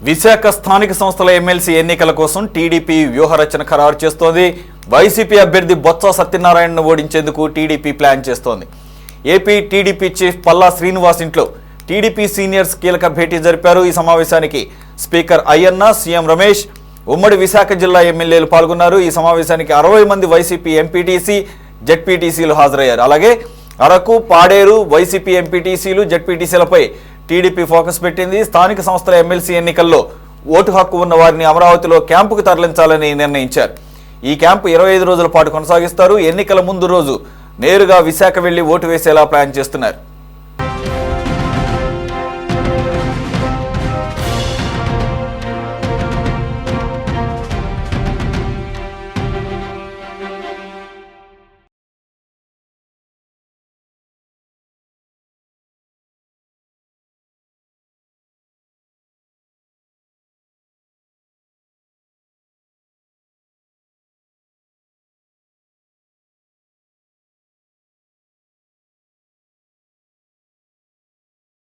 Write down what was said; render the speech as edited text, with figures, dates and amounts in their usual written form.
విశాఖ స్థానిక సంస్థల ఎమ్మెల్సీ ఎన్నికల కోసం టీడీపీ వ్యూహరచన ఖరారు చేస్తోంది. వైసీపీ అభ్యర్థి బొత్స సత్యనారాయణను ఓడించేందుకు టీడీపీ ప్లాన్ చేస్తోంది. AP TDP chief Palla Srinivas ఇంట్లో టీడీపీ సీనియర్స్ కీలక భేటీ జరిపారు. ఈ సమావేశానికి స్పీకర్ అయ్యన్న, సీఎం రమేష్, ఉమ్మడి విశాఖ జిల్లా ఎమ్మెల్యేలు పాల్గొన్నారు. ఈ సమావేశానికి 60 మంది వైసీపీ ఎంపీటీసీ, జెడ్పీటీసీలు హాజరయ్యారు. అలాగే అరకు, పాడేరు వైసీపీ ఎంపీటీసీలు, జెడ్పీటీసీలపై టీడీపీ ఫోకస్ పెట్టింది. స్థానిక సంస్థల ఎమ్మెల్సీ ఎన్నికల్లో ఓటు హక్కు ఉన్న వారిని అమరావతిలో క్యాంపుకు తరలించాలని నిర్ణయించారు. ఈ క్యాంపు 25 రోజుల పాటు కొనసాగిస్తారు. ఎన్నికల ముందు రోజు నేరుగా విశాఖ వెళ్లి ఓటు వేసేలా ప్లాన్ చేస్తున్నారు.